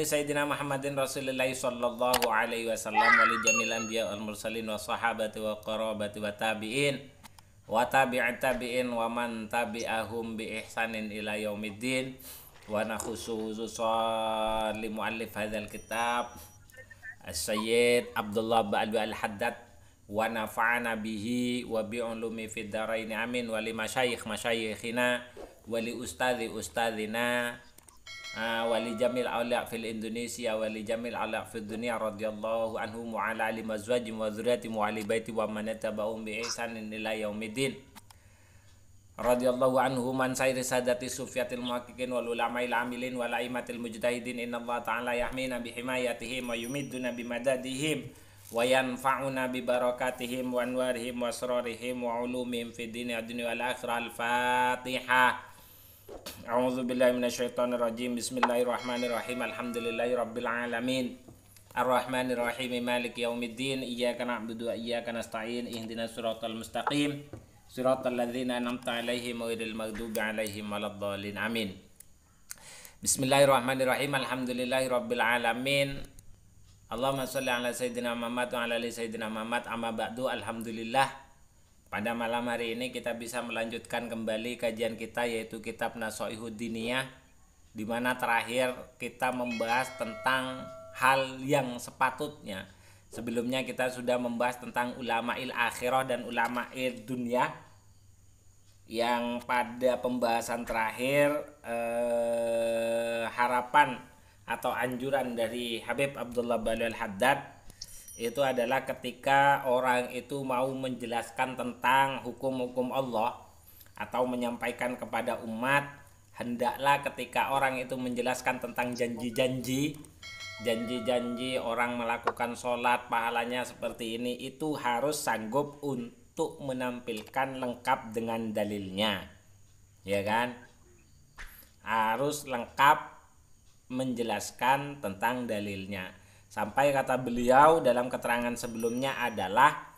li sayyidina Muhammadin Rasulillah sallallahu alaihi wasallam wa li jamil anbiya wal mursalin wa sahabati wa qarabati wa tabi'in wa tabi'at tabi'in wa man tabi'ahum bi ihsanin ila yaumiddin. Wa nakhusu li muallif hadzal kitab As-Sayyid Abdullah Ba'du Al-Haddad wa nafa'ana bihi wa bi ulumi fid dharain amin wa li masyayikhina wa li ustadzina wa li jamil awliya fil Indonesia wa li jamil awliya fid dunya radhiyallahu anhum wa ala ali mazwajim wa dzurriyyatihim wa ali baiti wa man tabi'ahum bi ihsanin ila yaumiddin radhiyallahu anhum man sayri sadati sufyatil muhaqqiqin wal ulama'il amilin wal aimatil mujtahidin innallaha ta'ala yahmina bi himayatihim wa yumidduna bi madadihim wa yanfa'una bi barakatihim wa anwarihim wa asrarihim wa ulumihim fid dunya wal akhirah. Al-Fatihah. A'udzu billahi minasyaitonir rajim. Bismillahirrahmanirrahim. Alhamdulillahirabbil alamin. Arrahmanir rahim. Maliki yaumiddin. Iyyaka na'budu wa iyyaka nasta'in. Ihdinas siratal mustaqim. Siratal ladzina an'amta 'alaihim ghairil maghdubi 'alaihim waladdallin. Amin. Bismillahirrahmanirrahim. Alhamdulillahirabbil alamin. Allahumma sholli ala sayyidina Muhammad wa ala ali sayyidina Muhammad. Amma ba'du. Alhamdulillah, pada malam hari ini kita bisa melanjutkan kembali kajian kita, yaitu kitab Nasha'ihud Diniyah, di mana terakhir kita membahas tentang hal yang sepatutnya. Sebelumnya kita sudah membahas tentang ulama'il akhirah dan ulama'il dunya, yang pada pembahasan terakhir harapan atau anjuran dari Habib Abdullah Ba'du Al-Haddad itu adalah ketika orang itu mau menjelaskan tentang hukum-hukum Allah atau menyampaikan kepada umat, hendaklah ketika orang itu menjelaskan tentang janji-janji orang melakukan sholat pahalanya seperti ini, itu harus sanggup untuk menampilkan lengkap dengan dalilnya, ya kan? Harus lengkap menjelaskan tentang dalilnya. Sampai kata beliau dalam keterangan sebelumnya adalah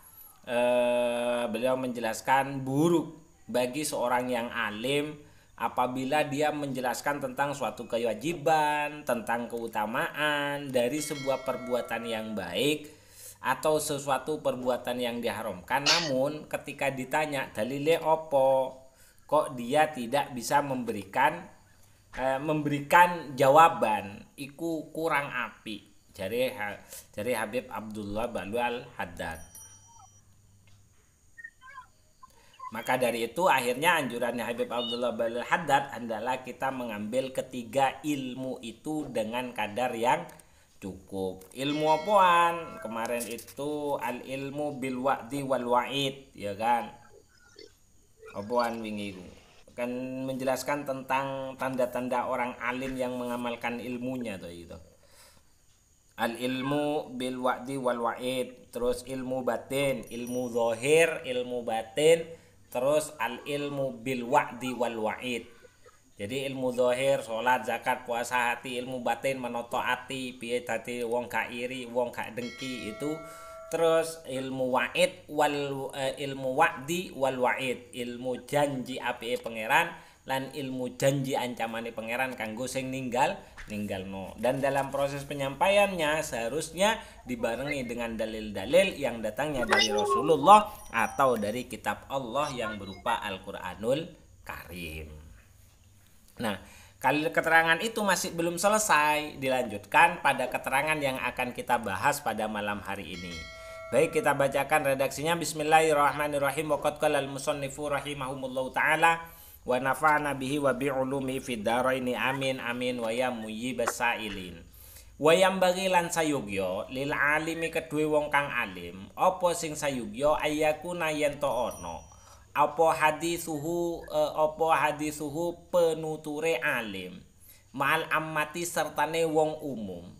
beliau menjelaskan buruk bagi seorang yang alim apabila dia menjelaskan tentang suatu kewajiban, tentang keutamaan dari sebuah perbuatan yang baik atau sesuatu perbuatan yang diharamkan, namun ketika ditanya dalile opo, kok dia tidak bisa memberikan jawaban, iku kurang api, jari Habib Abdullah Ba'du Al-Haddad. Maka dari itu akhirnya anjurannya Habib Abdullah Ba'du Al-Haddad adalah kita mengambil ketiga ilmu itu dengan kadar yang cukup. Ilmu apaan? Kemarin itu al-ilmu bil wa'di wal wa'id, ya kan? Apaan wingi kan menjelaskan tentang tanda-tanda orang alim yang mengamalkan ilmunya tuh itu. Al ilmu bil wa'di wal wa'id, terus ilmu batin, ilmu zahir, ilmu batin, terus al ilmu bil wa'di wal wa'id. Jadi ilmu zahir salat, zakat, puasa hati, ilmu batin menoto ati, piye dadi wong gak iri, wong gak dengki itu. Terus ilmu wa'id ilmu wa'di wal wa'id, ilmu janji apike pangeran lan ilmu janji ancamane pangeran kanggo sing ninggalno. Dan dalam proses penyampaiannya seharusnya dibarengi dengan dalil-dalil yang datangnya dari Rasulullah atau dari kitab Allah yang berupa Al-Qur'anul Karim. Nah, kalau keterangan itu masih belum selesai, dilanjutkan pada keterangan yang akan kita bahas pada malam hari ini. Baik, kita bacakan redaksinya. Bismillahirrahmanirrahim. Wa qad qala al-musannifu rahimahumullahu ta'ala wa nafa'ana bihi wa bi ulumi fid dharaini amin amin wa ya muyyibas sailin. Wa yam bagilan sayugya lil alimi kedue wong kang alim, apa sing sayugya ayakuna yen to ana apa hadisuhu penuture alim ma'al ammati sertane wong umum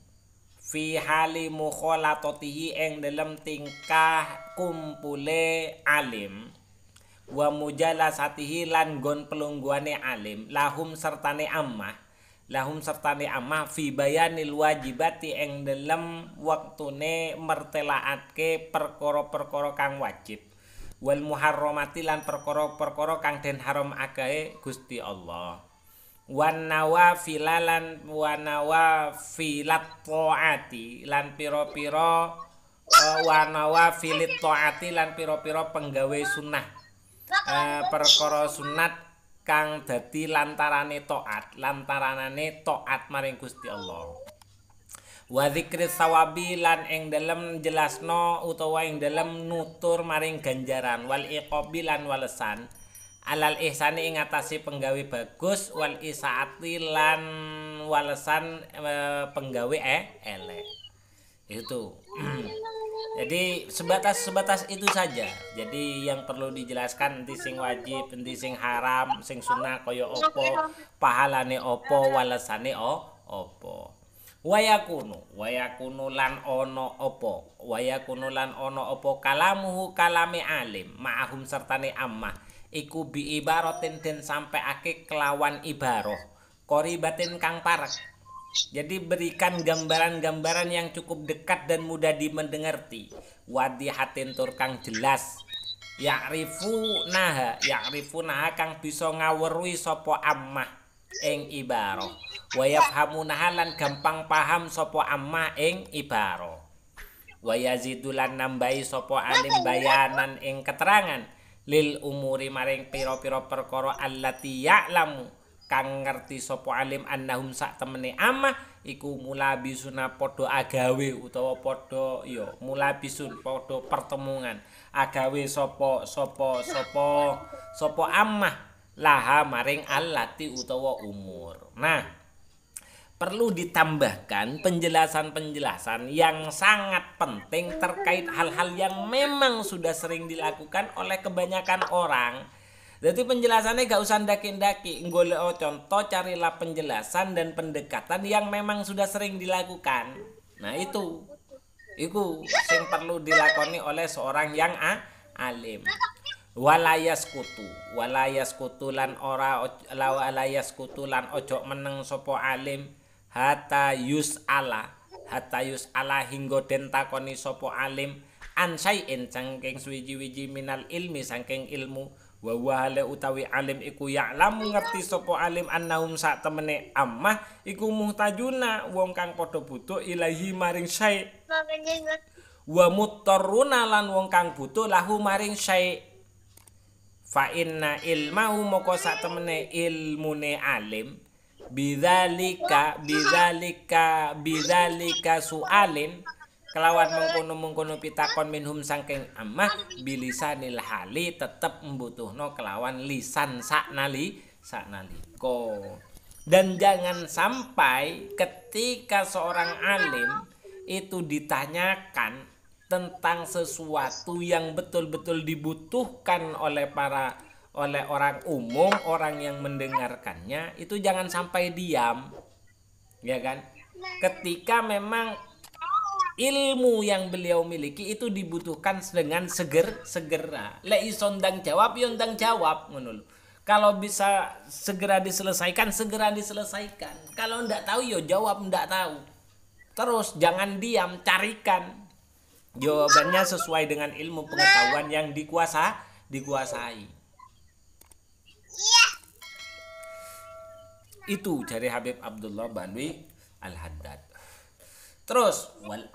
fi hali mukhalatatihi ing dalam tingkah kumpule alim wa mujalasatihi lan gon pelungguane alim lahum sertane ammah fi bayanil wajibati ing dalam waktune mertelaake perkara-perkara kang wajib wal muharramati lan perkara-perkara kang den haram akae Gusti Allah. wan nawafilan wa nawafilat taati lan pira-pira wa nawafilit taati lan pira-pira penggawe sunah perkara sunat kang dadi lantaranane taat maring Gusti Allah. Wa dzikri sawabi lan ing dalem jelasno utawa ing dalem nutur maring ganjaran wal iqabi lan walesan alal ihsani ing atase penggawe bagus wal isaati lan walesan penggawe elek. Itu. Jadi sebatas itu saja. Jadi yang perlu dijelaskan enti sing wajib, enti sing haram, sing sunah kaya apa, pahalane apa, walesane apa. Wayakunu lan ana apa kalamuhu kalame alim ma'ahum sertane ammah iku bi ibaratin den sampeake kelawan ibaroh qoribatin kang parek. Jadi berikan gambaran-gambaran yang cukup dekat dan mudah dimengerti. Wadihatin tur kang jelas. Ya'rifunaha kang bisa ngaweruhi sapa ammah ing ibaroh. Wa yafhamunaha lan gampang paham sapa ammah ing ibaroh. Wa yazidulan nambahi sapa alim bayanan ing keterangan lil umuri maring pira-pira perkara allati ya'lamu kang ngerti sapa alim annahum sak temene amah iku mulabisuna padha agawe utawa padha ya mulabisun padha pertemuan agawe sapa amah laha maring allati utawa umur. Nah, perlu ditambahkan penjelasan-penjelasan yang sangat penting terkait hal-hal yang memang sudah sering dilakukan oleh kebanyakan orang. Jadi penjelasannya gak usah ndaki-ndaki, golek contoh, carilah penjelasan dan pendekatan yang memang sudah sering dilakukan. Nah itu yang perlu dilakoni oleh seorang yang alim. Walayas kutu lan ojo meneng sopo alim hatta yus'ala hingga den takoni sopo alim ansai'in saking suwiji-wiji minal ilmi saking ilmu. Wa wale utawi alim iku ya'lamu ngerti sapa alim annahum sak temene ammah iku muhtajuna wong kang padha butuh ilahi maring syai' wa muttarruna lan wong kang butuh lahu maring syai' fa inna ilmahu moko sak temene ilmune alim bidzalika sualin kelawan mengkono pitakon minhum saking ammah bilisanil hali tetep membutuhno kelawan lisan saknaliko. Dan jangan sampai ketika seorang alim itu ditanyakan tentang sesuatu yang betul-betul dibutuhkan oleh orang umum, orang yang mendengarkannya, itu jangan sampai diam. Ya kan? Ketika memang ilmu yang beliau miliki itu dibutuhkan dengan segera. Lek iso ndang jawab yo ndang jawab ngono lho. Kalau bisa segera diselesaikan. Kalau ndak tahu yo jawab ndak tahu. Terus jangan diam, carikan jawabannya sesuai dengan ilmu pengetahuan yang dikuasai. Itu dari Habib Abdullah Banwi Al-Haddad. Terus wal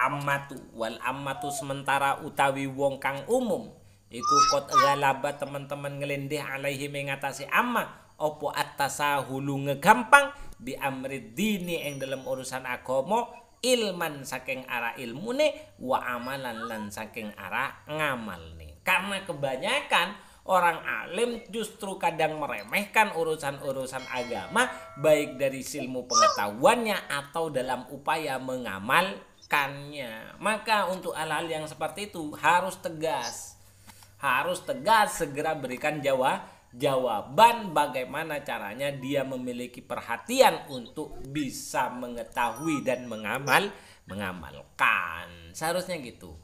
ammatu sementara utawi wong kang umum iku kot galaba teman-teman ngelendeh alaihi mengatasi amma opo attasahulu ngegampang bi amrid dini ing dalam urusan agama ilman saking arah ilmune wa amalan lan saking arah ngamalne. Karena kebanyakan orang alim justru kadang meremehkan urusan-urusan agama baik dari ilmu pengetahuannya atau dalam upaya mengamalkannya. Maka untuk hal-hal yang seperti itu harus tegas segera berikan jawaban bagaimana caranya dia memiliki perhatian untuk bisa mengetahui dan mengamalkan. Seharusnya gitu.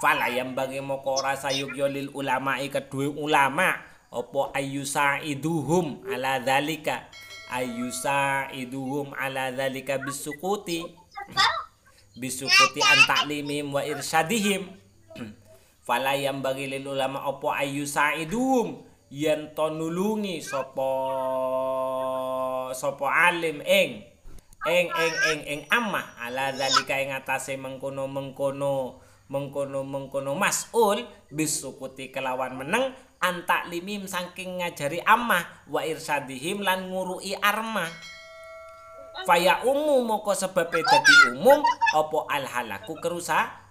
Fala yang bagi moko rasa yugyo lil ulama'i kedua ulama opo ayyusaiduhum ala dzalika bisukuti an ta'limihim wa irsyadihim. Fala yang bagi lil ulama opo ayyusaiduhum yen to nulungi sapa sapa alim ing ammah ala zalika ing atase mengkono mas'ul bisukuti kelawan meneng antak limim saking ngajari ammah wa irsadihim lan ngurui armah faya umum moko sebab dadi umum apa al halaku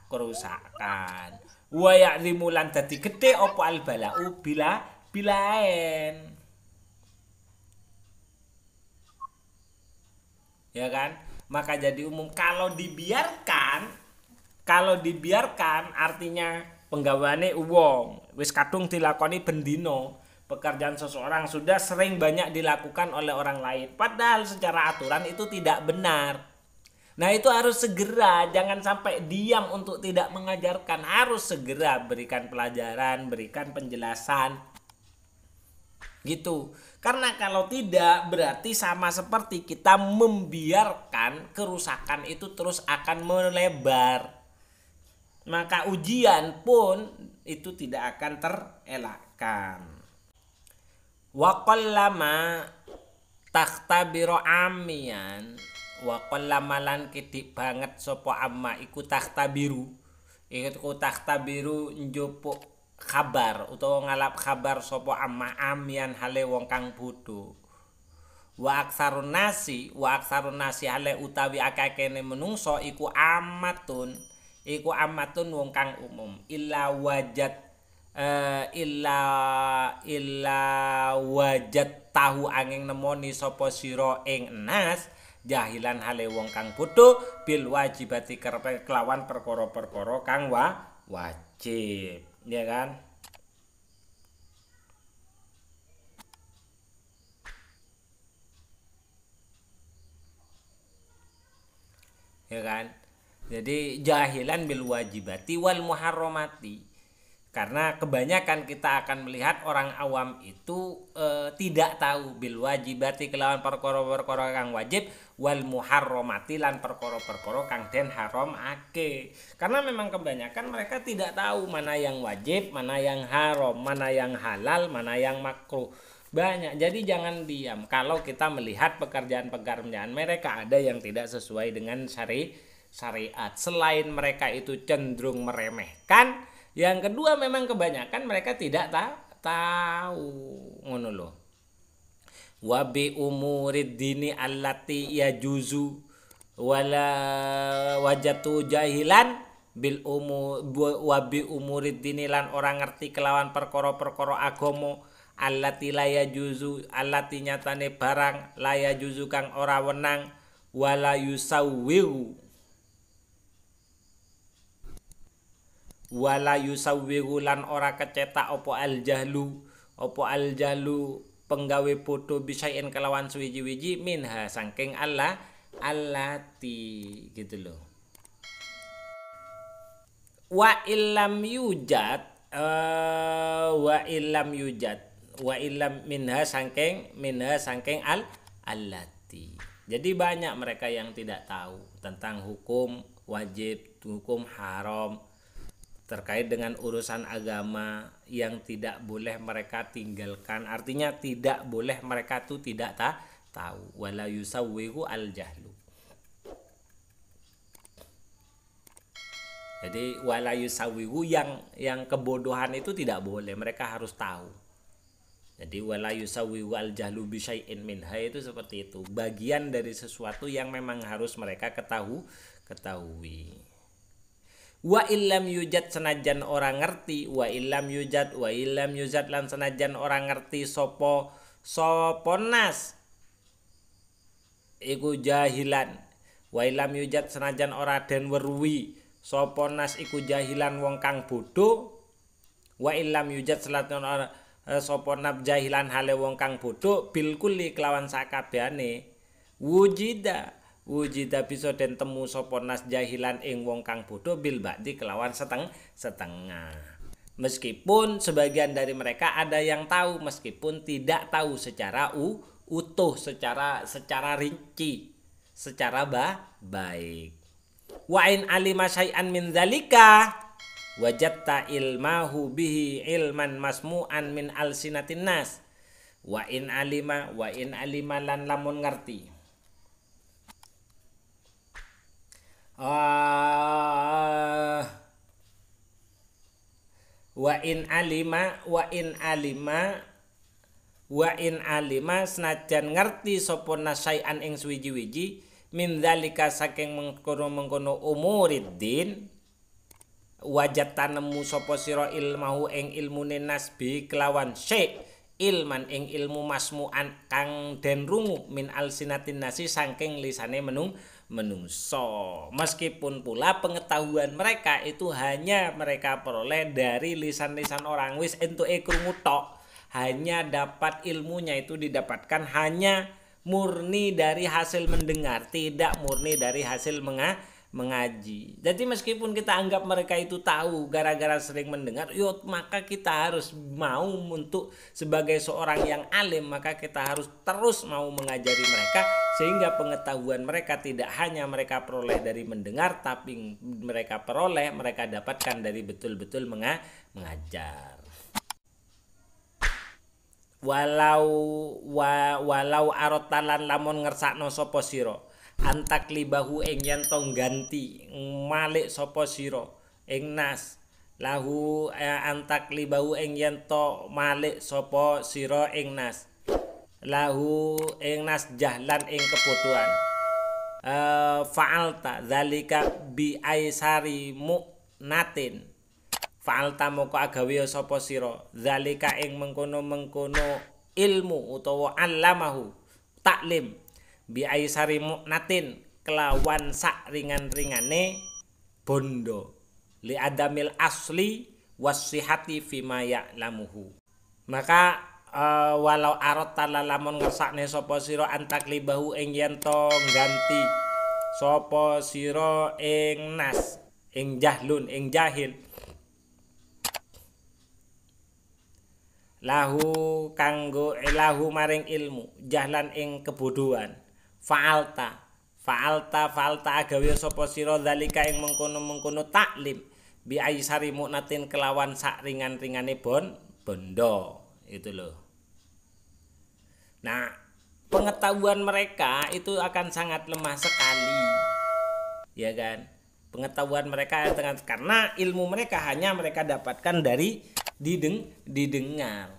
kerusakan wa ya'zimu lan dadi gedhe apa al balau bilaen ya kan, maka jadi umum. Kalau dibiarkan artinya penggawane wong wis kadung dilakoni bendino, pekerjaan seseorang sudah sering banyak dilakukan oleh orang lain padahal secara aturan itu tidak benar. Nah itu harus segera, jangan sampai diam untuk tidak mengajarkan, harus segera berikan pelajaran, berikan penjelasan gitu. Karena kalau tidak berarti sama seperti kita membiarkan kerusakan itu terus akan melebar. Maka ujian pun itu tidak akan terelakkan. Wa qallama takhtabiru amiyan wa qallama lan kidik banget sapa amma iku takhtabiru. Iku takhtabiru njupuk kabar utawa ngalap kabar sapa amma amian hale wong kang bodho wa aksarun nasi hale utawi akeh-akehne menungso iku amatun wong kang umum illa wajat tahu angin nemoni sapa sira ing nas jahilan hale wong kang bodho bil wajibati kelawan perkara-perkara kang wajib. Ya kan? Ya kan? Jadi jahilan bil wajibati wal muharramati. Karena kebanyakan kita akan melihat orang awam itu tidak tahu bil wajibati kelawan perkara-perkara kang wajib wal muharramati lan perkara-perkara kang den haramake. Karena memang kebanyakan mereka tidak tahu mana yang wajib, mana yang haram, mana yang halal, mana yang makruh. Banyak. Jadi jangan diam. Kalau kita melihat pekerjaan-pekerjaan mereka ada yang tidak sesuai dengan syariat. Selain mereka itu cenderung meremehkan, yang kedua memang kebanyakan mereka tidak tahu ngono lho. Wa bi umurid dini allati yajuzu wala wajatu jahilan bil wa bi umurid dini lan orang ngerti kelawan perkara-perkara agama allati la yajuzu allati nyatane barang la yajuzu kang ora wenang wala yusawwiru wala yusawwiru lan ora kecetak opo al jahlu penggawe bodoh bisain kelawan suwiji-wiji minha saking Allah allati gitu loh. Wa illam yujad minha saking allati. Jadi banyak mereka yang tidak tahu tentang hukum wajib, hukum haram terkait dengan urusan agama yang tidak boleh mereka tinggalkan. Artinya tidak boleh mereka tuh tidak tahu. Wala yusawwihu al jahlu. Jadi wala yusawwihu yang kebodohan itu tidak boleh, mereka harus tahu. Jadi wala yusawwihu al jahlu bi syai'in minha itu seperti itu. Bagian dari sesuatu yang memang harus mereka ketahui. Wa illam yujad senajan orang ngerti lan senajan orang ngerti sopo nas iku jahilan wa illam yujad senajan ora den weruhi sopo nas iku jahilan wong kang bodho wa illam yujad senajan ora sopo nab jahilan hale wong kang bodho bil kulli kelawan sakabehane wujida bisa den temu sapa nas jahilan ing wong kang bodho bil ba'di kelawan setengah. Meskipun sebagian dari mereka ada yang tahu meskipun tidak tahu secara utuh, secara rinci, secara baik. Wa in alima syai'an min dzalika wajadta ilmahu bihi ilman masmu'an min alsinatin nas Wa in alima lan lamun ngerti. Wa in alima senajan ngerti sapa nasaian ing suwiji-wiji min dzalika saking mengkono-mengkono umuriddin wajat tanemu sapa sira ilmahu ing ilmune nasbi kelawan syai ilman ing ilmu masmu'an kang den rungu min alsinatin nasi saking lisane menungso. Meskipun pula pengetahuan mereka itu hanya mereka peroleh dari lisan-lisan orang, wis entuke krungu tok, hanya dapat ilmunya itu didapatkan hanya murni dari hasil mendengar, tidak murni dari hasil mengaji. Jadi meskipun kita anggap mereka itu tahu gara-gara sering mendengar, maka kita harus mau untuk sebagai seorang yang alim, maka kita harus terus mau mengajari mereka sehingga pengetahuan mereka tidak hanya mereka peroleh dari mendengar, tapi mereka dapatkan dari betul-betul mengajar. Walau arotalan lamun ngersakno sapa sira antak libahu ing yen to ganti malik sapa sira ing nas lahu antak libahu ing yen to malik sapa sira ing nas lahu ing nas jahlan ing kebutuhan fa'alta zalika bi aisari mu'natin fa'alta moko agawe sapa sira zalika ing mengkono-mengkono ilmu utawa allamahu taklim bi aisari mu'natin kelawan sak ringan-ringane bondo li adamil asli wasihati fima ya'lamuhu. Maka walau arot talalamun ngersakne sapa sira antaklibahu ing yen to ganti sapa sira ing nas ing jahlun ing jahil lahu kanggo lahu maring ilmu jahlan ing kebodohan fa'alta agawe sapa sira zalika ing mengkono-mengkono taklim bi aisari mu'natin kelawan sak ringan-ringane bondo itu loh. Nah, pengetahuan mereka itu akan sangat lemah sekali. Ya kan? Pengetahuan mereka karena ilmu mereka hanya mereka dapatkan dari didengar.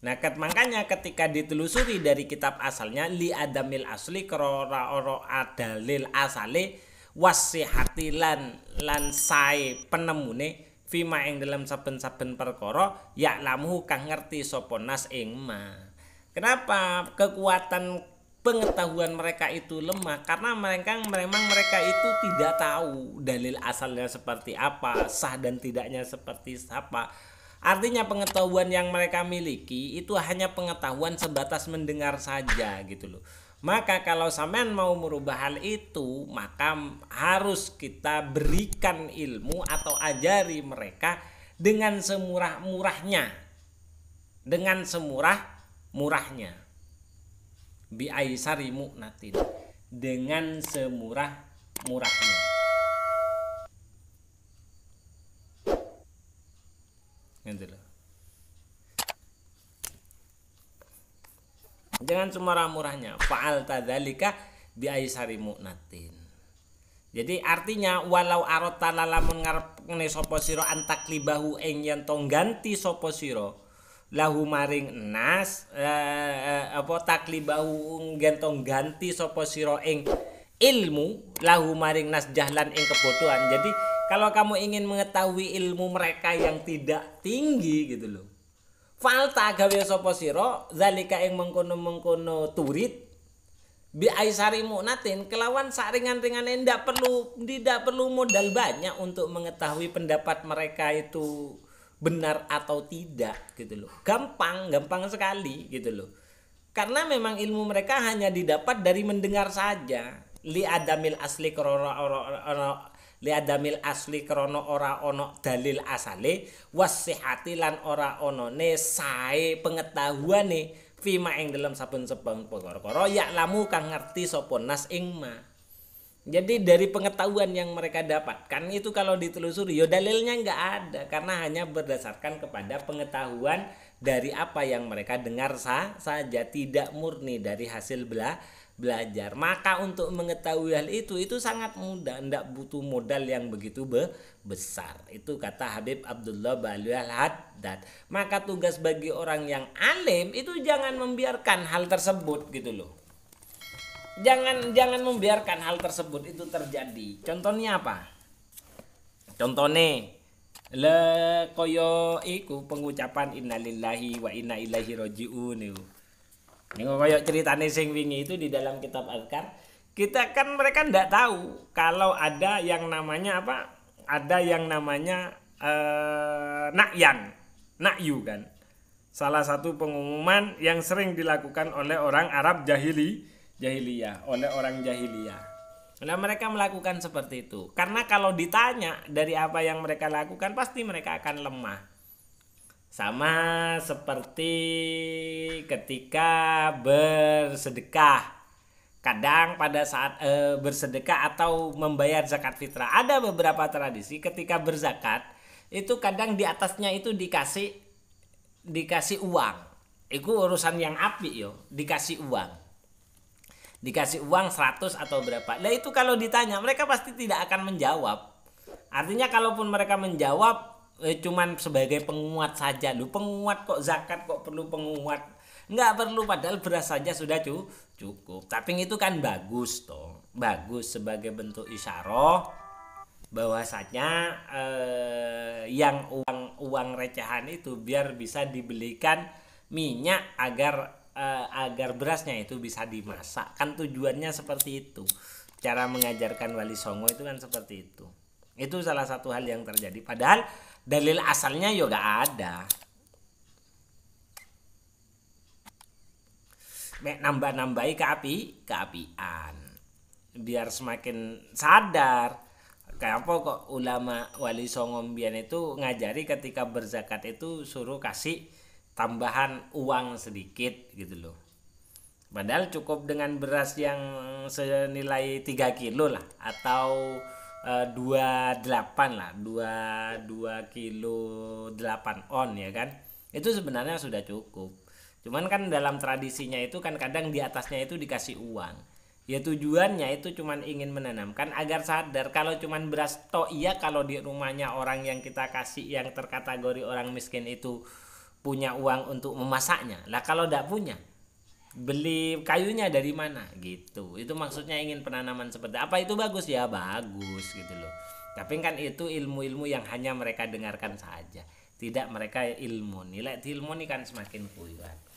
Nah, makanya ketika ditelusuri dari kitab asalnya li adamil asli krora ora adalil asale wasihati lan sae penemune fima ing dalam saben-saben perkara ya'lamu kang ngerti sapa nas ing ma. Kenapa kekuatan pengetahuan mereka itu lemah? Karena memang mereka itu tidak tahu dalil asalnya seperti apa, sah dan tidaknya seperti apa. Artinya pengetahuan yang mereka miliki itu hanya pengetahuan sebatas mendengar saja gitu loh. Maka kalau sampean mau merubah hal itu, maka harus kita berikan ilmu atau ajari mereka dengan semurah-murahnya. Dengan semurah-murahnya. Bi aisari mu'natin. Dengan semurah-murahnya. Gitu loh. Jangan semurah-murahnya. Fa'al tadzalika bi aisari mu'natin. Jadi artinya walau arota lamun ngarepne sapa sira antaklibahu ing yen to ganti sapa sira lahu maring nas taklibahu yen to ganti sapa sira ing ilmu lahu maring nas jahlan ing kebodohan. Jadi kalau kamu ingin mengetahui ilmu mereka yang tidak tinggi gitu loh. Falta gawe sapa sira zalika ing mengkono-mengkono turid bi aisari mu'natin kelawan saringan-ringane tidak perlu modal banyak untuk mengetahui pendapat mereka itu benar atau tidak gitu loh. Gampang sekali gitu loh. Karena memang ilmu mereka hanya didapat dari mendengar saja. Li adamil asli krono ora ono dalil asale wasihati lan ora onone sae pengetahuane fima ing dalam saben-saben perkara ya lamu kang ngerti sapa nas ing ma. Jadi dari pengetahuan yang mereka dapatkan itu kalau ditelusuri ya dalilnya nggak ada, karena hanya berdasarkan kepada pengetahuan dari apa yang mereka dengar saja, tidak murni dari hasil belajar. Maka untuk mengetahui hal itu sangat mudah, tidak butuh modal yang begitu besar. Itu kata Habib Abdullah Balil Haddad. Maka tugas bagi orang yang alim itu jangan membiarkan hal tersebut gitu loh. Jangan membiarkan hal tersebut itu terjadi. Contohnya apa? Contohnya le koyo iku pengucapan innalillahi wa inna ilaihi rajiun niku. Niku koyo ceritane sing wingi itu di dalam kitab Azkar. Kita kan mereka ndak tahu kalau ada yang namanya apa? Ada yang namanya nakyu kan. Salah satu pengumuman yang sering dilakukan oleh orang Arab jahiliyah, oleh orang jahiliyah. Nah, mereka melakukan seperti itu karena kalau ditanya dari apa yang mereka lakukan pasti mereka akan lemah. Sama seperti ketika bersedekah. Kadang pada saat bersedekah atau membayar zakat fitrah, ada beberapa tradisi ketika berzakat itu kadang di atasnya itu dikasih uang. Itu urusan yang apik yo, dikasih uang. Dikasih uang 100 atau berapa. Nah itu kalau ditanya mereka pasti tidak akan menjawab. Artinya kalaupun mereka menjawab cuman sebagai penguat saja. Lu penguat kok zakat kok perlu penguat? Nggak perlu, padahal beras saja sudah cukup. Tapi itu kan bagus toh. Bagus sebagai bentuk isyarah bahwasanya yang uang recehan itu biar bisa dibelikan minyak agar berasnya itu bisa dimasak. Kan tujuannya seperti itu. Cara mengajarkan Wali Songo itu kan seperti itu. Itu salah satu hal yang terjadi. Padahal dalil asalnya ya gak ada. Nambah-nambahi keapian. Biar semakin sadar. Kayak apa kok ulama Wali Songo mbiyen itu ngajari ketika berzakat itu suruh kasih tambahan uang sedikit gitu loh. Padahal cukup dengan beras yang senilai 3 kilo lah atau 28 lah, 2 kilo 8 on ya kan. Itu sebenarnya sudah cukup. Cuman kan dalam tradisinya itu kan kadang di atasnya itu dikasih uang. Ya tujuannya itu cuman ingin menanamkan agar sadar kalau cuman beras tok, iya kalau di rumahnya orang yang kita kasih yang terkategori orang miskin itu punya uang untuk memasaknya. Lah kalau tidak punya, beli kayunya dari mana gitu. Itu maksudnya ingin penanaman seperti apa. Itu bagus ya, bagus gitu loh. Tapi kan itu ilmu-ilmu yang hanya mereka dengarkan saja, tidak mereka ilmu. Nilai ilmu ini kan semakin kuat.